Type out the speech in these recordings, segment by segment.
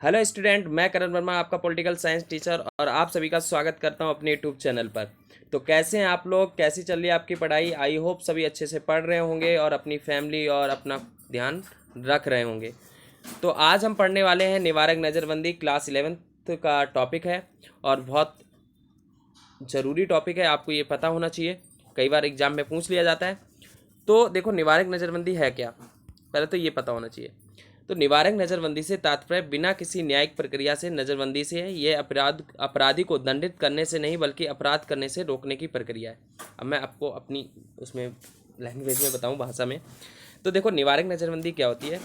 Hello student, मैं करण वर्मा आपका political science teacher और आप सभी का स्वागत करता हूं अपने यूट्यूब चैनल पर। तो कैसे हैं आप लोग, कैसी चल रही है आपकी पढ़ाई? आई होप सभी अच्छे से पढ़ रहे होंगे और अपनी फैमिली और अपना ध्यान रख रहे होंगे। तो आज हम पढ़ने वाले हैं निवारक नज़रबंदी, क्लास 11th का टॉपिक है और बहुत ज़रूरी टॉपिक है, आपको ये पता होना चाहिए, कई बार एग्जाम में पूछ लिया जाता है। तो देखो, निवारक नज़रबंदी है क्या, पहले तो ये पता होना चाहिए। तो निवारक नज़रबंदी से तात्पर्य बिना किसी न्यायिक प्रक्रिया से नज़रबंदी से है। ये अपराधी को दंडित करने से नहीं बल्कि अपराध करने से रोकने की प्रक्रिया है। अब मैं आपको अपनी उसमें लैंग्वेज में बताऊं, भाषा में। तो देखो, निवारक नज़रबंदी क्या होती है,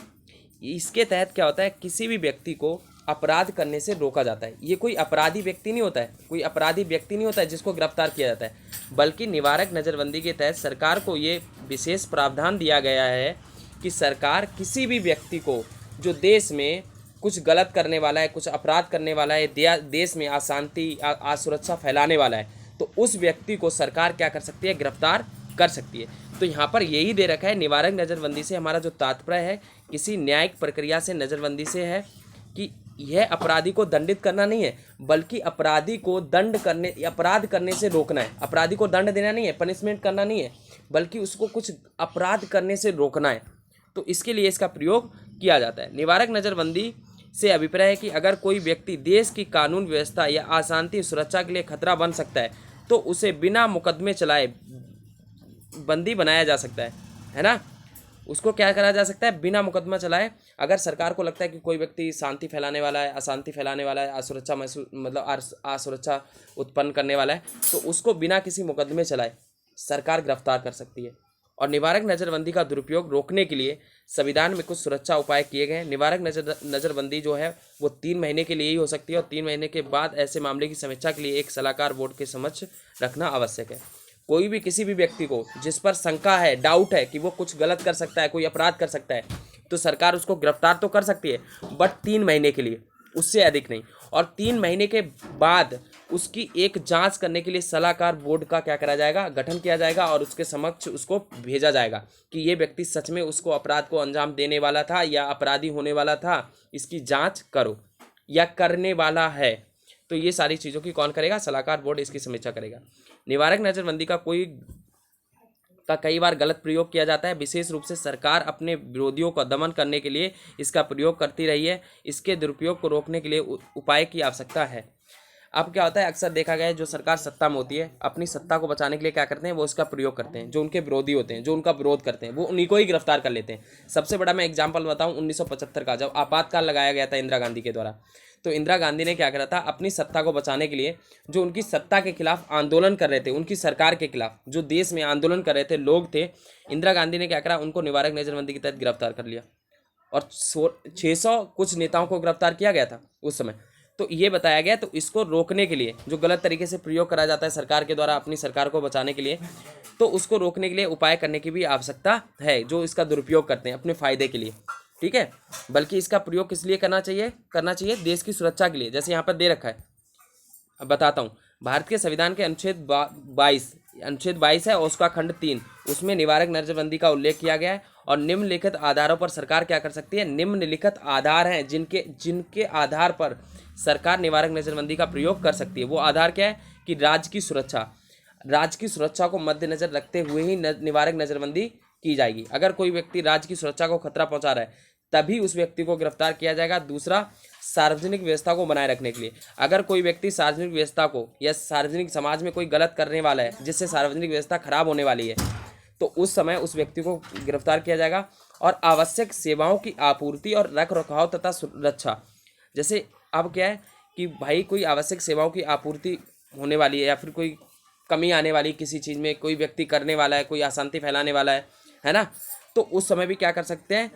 इसके तहत क्या होता है, किसी भी व्यक्ति को अपराध करने से रोका जाता है। ये कोई अपराधी व्यक्ति नहीं होता है, कोई अपराधी व्यक्ति नहीं होता है जिसको गिरफ्तार किया जाता है, बल्कि निवारक नज़रबंदी के तहत सरकार को ये विशेष प्रावधान दिया गया है कि सरकार किसी भी व्यक्ति को जो देश में कुछ गलत करने वाला है, कुछ अपराध करने वाला है, देश में अशांति असुरक्षा फैलाने वाला है, तो उस व्यक्ति को सरकार क्या कर सकती है, गिरफ्तार कर सकती है। तो यहाँ पर यही दे रखा है, निवारक नज़रबंदी से हमारा जो तात्पर्य है किसी न्यायिक प्रक्रिया से नज़रबंदी से है कि यह अपराधी को दंडित करना नहीं है, बल्कि अपराधी को अपराध करने से रोकना है। अपराधी को दंड देना नहीं है, पनिशमेंट करना नहीं है, बल्कि उसको कुछ अपराध करने से रोकना है। तो इसके लिए इसका प्रयोग किया जाता है। निवारक नज़रबंदी से अभिप्राय है कि अगर कोई व्यक्ति देश की कानून व्यवस्था या अशांति सुरक्षा के लिए खतरा बन सकता है तो उसे बिना मुकदमे चलाए बंदी बनाया जा सकता है ना। उसको क्या करा जा सकता है, बिना मुकदमा चलाए। अगर सरकार को लगता है कि कोई व्यक्ति शांति फैलाने वाला है, अशांति फैलाने वाला है, असुरक्षा उत्पन्न करने वाला है, तो उसको बिना किसी मुकदमे चलाए सरकार गिरफ्तार कर सकती है। और निवारक नज़रबंदी का दुरुपयोग रोकने के लिए संविधान में कुछ सुरक्षा उपाय किए गए हैं। निवारक नज़रबंदी जो है वो 3 महीने के लिए ही हो सकती है और 3 महीने के बाद ऐसे मामले की समीक्षा के लिए एक सलाहकार बोर्ड के समक्ष रखना आवश्यक है। कोई भी किसी भी व्यक्ति को जिस पर शंका है, डाउट है कि वो कुछ गलत कर सकता है, कोई अपराध कर सकता है, तो सरकार उसको गिरफ्तार तो कर सकती है, बट 3 महीने के लिए, उससे अधिक नहीं। और 3 महीने के बाद उसकी एक जांच करने के लिए सलाहकार बोर्ड का क्या करा जाएगा, गठन किया जाएगा और उसके समक्ष उसको भेजा जाएगा कि ये व्यक्ति सच में उसको अपराध को अंजाम देने वाला था या अपराधी होने वाला था, इसकी जांच करो, या करने वाला है। तो ये सारी चीज़ों की कौन करेगा, सलाहकार बोर्ड इसकी समीक्षा करेगा। निवारक नज़रबंदी का कई बार गलत प्रयोग किया जाता है। विशेष रूप से सरकार अपने विरोधियों का दमन करने के लिए इसका प्रयोग करती रही है। इसके दुरुपयोग को रोकने के लिए उपाय की आवश्यकता है। अब क्या होता है, अक्सर देखा गया है जो सरकार सत्ता में होती है, अपनी सत्ता को बचाने के लिए क्या करते हैं, वो इसका प्रयोग करते हैं। जो उनके विरोधी होते हैं, जो उनका विरोध करते हैं, वो उन्हीं को ही गिरफ्तार कर लेते हैं। सबसे बड़ा मैं एग्जाम्पल बताऊं, 1975 का, जब आपातकाल लगाया गया था इंदिरा गांधी के द्वारा, तो इंदिरा गांधी ने क्या करा था, अपनी सत्ता को बचाने के लिए जो उनकी सत्ता के खिलाफ आंदोलन कर रहे थे, उनकी सरकार के खिलाफ जो देश में आंदोलन कर रहे थे लोग थे, इंदिरा गांधी ने क्या करा, उनको निवारक नज़रबंदी के तहत गिरफ्तार कर लिया और 600 कुछ नेताओं को गिरफ्तार किया गया था उस समय। तो ये बताया गया, तो इसको रोकने के लिए जो गलत तरीके से प्रयोग करा जाता है सरकार के द्वारा अपनी सरकार को बचाने के लिए, तो उसको रोकने के लिए उपाय करने की भी आवश्यकता है, जो इसका दुरुपयोग करते हैं अपने फायदे के लिए, ठीक है। बल्कि इसका प्रयोग किस लिए करना चाहिए, देश की सुरक्षा के लिए। जैसे यहाँ पर दे रखा है, अब बताता हूँ। भारत के संविधान के अनुच्छेद 22 है और उसका खंड 3, उसमें निवारक नज़रबंदी का उल्लेख किया गया है। और निम्नलिखित आधारों पर सरकार क्या कर सकती है, निम्नलिखित आधार हैं जिनके आधार पर सरकार निवारक नज़रबंदी का प्रयोग कर सकती है। वो आधार क्या है कि राज्य की सुरक्षा को मद्देनजर रखते हुए ही निवारक नज़रबंदी की जाएगी। अगर कोई व्यक्ति राज्य की सुरक्षा को खतरा पहुंचा रहा है तभी उस व्यक्ति को गिरफ्तार किया जाएगा। दूसरा, सार्वजनिक व्यवस्था को बनाए रखने के लिए, अगर कोई व्यक्ति सार्वजनिक व्यवस्था को या सार्वजनिक समाज में कोई गलत करने वाला है जिससे सार्वजनिक व्यवस्था खराब होने वाली है, तो उस समय उस व्यक्ति को गिरफ्तार किया जाएगा। और आवश्यक सेवाओं की आपूर्ति और रख रखाव तथा सुरक्षा, जैसे अब क्या है कि भाई कोई आवश्यक सेवाओं की आपूर्ति होने वाली है या फिर कोई कमी आने वाली किसी चीज़ में, कोई व्यक्ति करने वाला है, कोई अशांति फैलाने वाला है ना, तो उस समय भी क्या कर सकते हैं,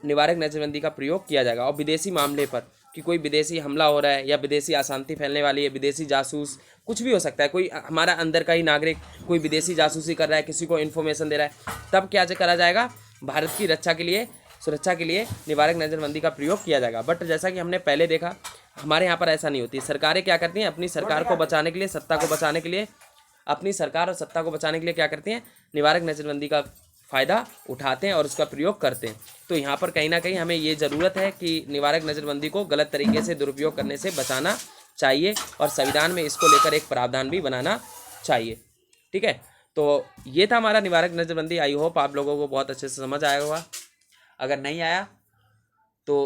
निवारक नज़रबंदी का प्रयोग किया जाएगा। और विदेशी मामले पर कि कोई विदेशी हमला हो रहा है या विदेशी अशांति फैलने वाली है, विदेशी जासूस, कुछ भी हो सकता है, कोई हमारा अंदर का ही नागरिक कोई विदेशी जासूसी कर रहा है, किसी को इन्फॉर्मेशन दे रहा है, तब क्या करा जाएगा, भारत की रक्षा के लिए, सुरक्षा के लिए निवारक नज़रबंदी का प्रयोग किया जाएगा। बट जैसा कि हमने पहले देखा, हमारे यहाँ पर ऐसा नहीं होती। सरकारें क्या करती हैं, अपनी सरकार को बचाने के लिए, सत्ता को बचाने के लिए, अपनी सरकार और सत्ता को बचाने के लिए क्या करती हैं, निवारक नज़रबंदी का फ़ायदा उठाते हैं और उसका प्रयोग करते हैं। तो यहाँ पर कहीं ना कहीं हमें ये ज़रूरत है कि निवारक नज़रबंदी को गलत तरीके से दुरुपयोग करने से बचाना चाहिए और संविधान में इसको लेकर एक प्रावधान भी बनाना चाहिए। ठीक है, तो ये था हमारा निवारक नज़रबंदी। आई होप आप लोगों को बहुत अच्छे से समझ आया होगा। अगर नहीं आया तो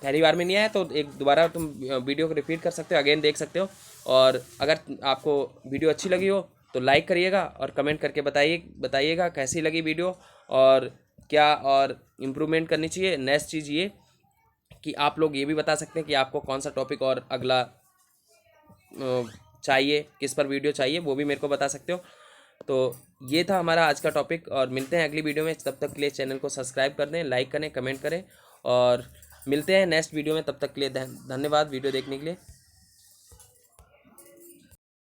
पहली बार में नहीं आया तो एक दोबारा तुम वीडियो को रिपीट कर सकते हो, अगेन देख सकते हो। और अगर आपको वीडियो अच्छी लगी हो तो लाइक करिएगा और कमेंट करके बताइएगा कैसी लगी वीडियो और क्या और इम्प्रूवमेंट करनी चाहिए। नेक्स्ट चीज़ ये कि आप लोग ये भी बता सकते हैं कि आपको कौन सा टॉपिक और अगला चाहिए, किस पर वीडियो चाहिए, वो भी मेरे को बता सकते हो। तो ये था हमारा आज का टॉपिक और मिलते हैं अगली वीडियो में। तब तक के लिए चैनल को सब्सक्राइब कर दें, लाइक करें, कमेंट करें और मिलते हैं नेक्स्ट वीडियो में। तब तक के लिए धन्यवाद वीडियो देखने के लिए।